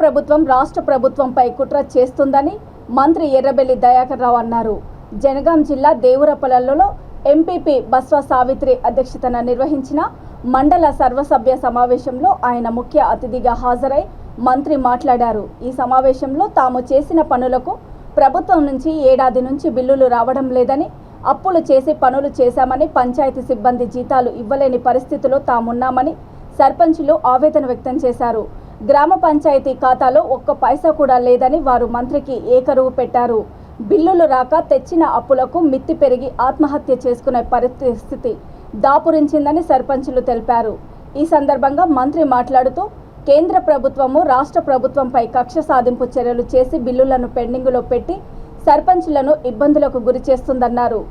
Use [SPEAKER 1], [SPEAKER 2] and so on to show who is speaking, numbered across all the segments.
[SPEAKER 1] ప్రభుత్వం రాష్ట్ర ప్రభుత్వంపై కుట్ర చేస్తుందని మంత్రి ఎర్రబెల్లి దయాకర్ రావు అన్నారు. జనగాం జిల్లా దేవరపల్లిలో ఎంపీపీ బస్వా సావిత్రి అధ్యక్షతన నిర్వహించిన మండల సర్వసభ్య సమావేశంలో ఆయన ముఖ్య అతిథిగా హాజరై మంత్రి మాట్లాడారు. ఈ సమావేశంలో తాము చేసిన పనులకు ప్రభుత్వం నుంచి ఏడాది నుంచి బిల్లులు రావడం లేదని, అప్పులు చేసి పనులు చేశామని, పంచాయతీ సిబ్బంది జీతాలు ఇవ్వలేని పరిస్థితిలో తామున్నామని సర్పంచులు ఆవేదన వ్యక్తం చేశారు. గ్రామ పంచాయతీ ఖాతాలో ఒక్క పైసా కూడా లేదని వారు మంత్రికి ఏకరువు పెట్టారు. బిల్లులు రాక తెచ్చిన అప్పులకు మిత్తి పెరిగి ఆత్మహత్య చేసుకునే పరిస్థితి దాపురించిందని సర్పంచులు తెలిపారు. ఈ సందర్భంగా మంత్రి మాట్లాడుతూ కేంద్ర ప్రభుత్వము రాష్ట్ర ప్రభుత్వంపై కక్ష సాధింపు చర్యలు చేసి బిల్లులను పెండింగులో పెట్టి సర్పంచులను ఇబ్బందులకు గురి చేస్తుందన్నారు.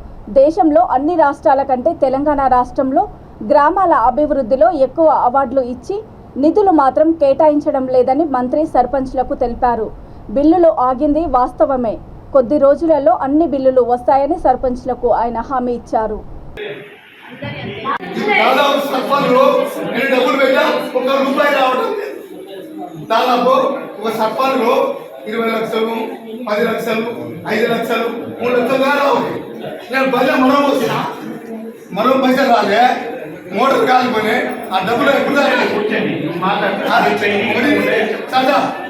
[SPEAKER 1] దేశంలో అన్ని రాష్ట్రాల కంటే తెలంగాణ రాష్ట్రంలో గ్రామాల అభివృద్ధిలో ఎక్కువ అవార్డులు ఇచ్చి నిధులు మాత్రం కేటాయించడం లేదని మంత్రి సర్పంచ్లకు తెలిపారు. బిల్లులు ఆగింది వాస్తవమే, కొద్ది రోజులలో అన్ని బిల్లులు వస్తాయని సర్పంచ్లకు ఆయన హామీ ఇచ్చారు.
[SPEAKER 2] దాదాపు ఒక సర్పంచ్లో 20 లక్షలు, 10 లక్షలు, 5 లక్షలు, 3 లక్షలుగా రావాలి. నేను బజార్ మరో పైసలు రాలే, మోటార్ కాలిపోయి ఆ డబ్బులు ఎప్పుడు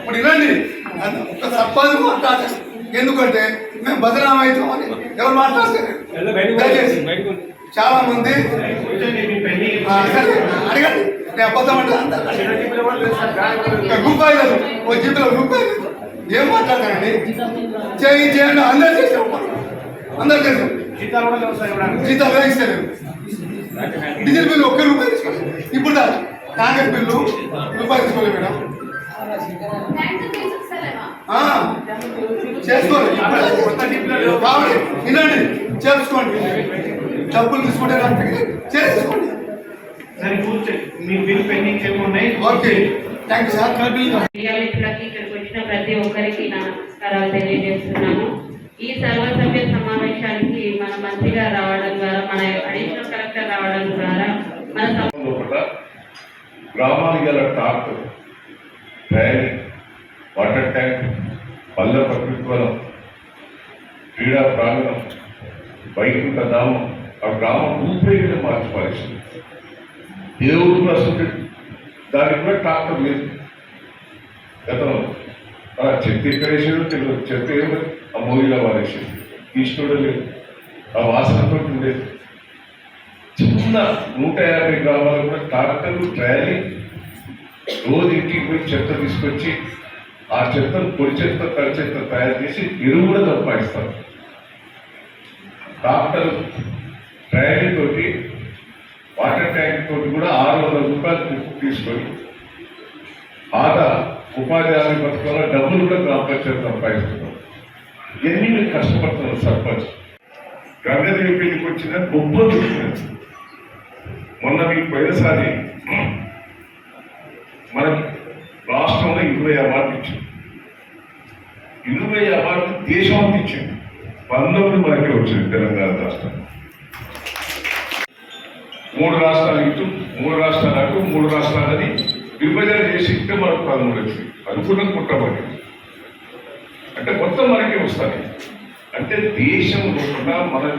[SPEAKER 2] ఇప్పుడు ఇవ్వండి. ఒక సర్పంచ్ మాట్లాడాలి, ఎందుకంటే మేము బదనామా అవుతామని ఎవరు మాట్లాడతారు. దయచేసి చాలా మంది అడగండి, నేను అబద్ధం అంటే రూపాయలు ఒక జీవితంలో రూపాయలు ఏం మాట్లాడతారండి. చేయండి అందరు చేసాం, అందరు చేసాం. జీతాలు ఇస్తారు, డీజిల్ బిల్లు ఒక్క రూపాయి తీసుకోలేదు. ఇప్పుడు కాంగ్రెస్ బిల్లు రూపాయి తీసుకోలేదు మేడం, చేసుకోండి. కాబట్టి వినండి, చేసుకోండి. డబ్బులు తీసుకుంటే చేసుకోండి. Okay, thank you sir.
[SPEAKER 3] ఇక్కడికి వచ్చిన ప్రతి ఒక్కరికి నమస్కారాలు తెలియజేస్తున్నాను. ఈ సర్వసభ్య సమావేశానికి మన మంత్రి గారు రావడం ద్వారా, మన అడిషనల్ కలెక్టర్ రావడం ద్వారా మన
[SPEAKER 4] గ్రామాలు గల ట్రాక్టర్, ట్రైన్, వాటర్ ట్యాంక్, పల్లె ప్రకృతివనం, క్రీడా ప్రాంగణం, వైకుంఠ ధామం, ఆ గ్రామం ఊపిరిగా మార్చిపారేసింది. దేవుడు అసలు దానికి కూడా ట్రాక్టర్ లేదు. గతంలో అలా చెత్త ఎక్కడేసాడో తెలియదు, చెత్త ఏమో ఆ మూవీలో వారేసాడు, తీసుకోవడం లేదు, ఆ వాసనతో ఉండేది. చిన్న 150 గ్రామాలు కూడా ట్రాక్టర్లు, ట్రాలీ రోజు ఇంటికి పోయి చెత్త తీసుకొచ్చి ఆ చెత్తను పొడి చెత్త, తడి చెత్త తయారు చేసి ఎరువు కూడా సంపాదిస్తారు. ట్రాక్టర్, ట్రాలీ తోటి, వాటర్ ట్యాంక్ తోటి కూడా 600 రూపాయలు తీసుకొని ఆదా ఉపాధి హామీ పథకంలో డబ్బులు కూడా గ్రామ పంచాయతీ సంపాదిస్తున్నాం. ఇవన్నీ మీరు కష్టపడుతున్నారు. సర్పంచ్ గంగదేవి పెళ్లికి వచ్చిన గొప్ప చూస్తున్నారు. మొన్న మీకు పోయినసారి మన రాష్ట్రంలో 20 అవార్డులు ఇచ్చింది. 20 అవార్డులు దేశం అంతా ఇచ్చింది. 19 మనకే వచ్చింది తెలంగాణ రాష్ట్రం. 3 రాష్ట్రాలు ఇటు, 3 రాష్ట్రాలు అటు, 3 రాష్ట్రాలని విభజన చేసి ఇస్తే మనకు 13 వచ్చింది. అనుకున్న కుట్రబడి అంటే మొత్తం మనకే వస్తుంది. అంటే దేశంలో కూడా మనం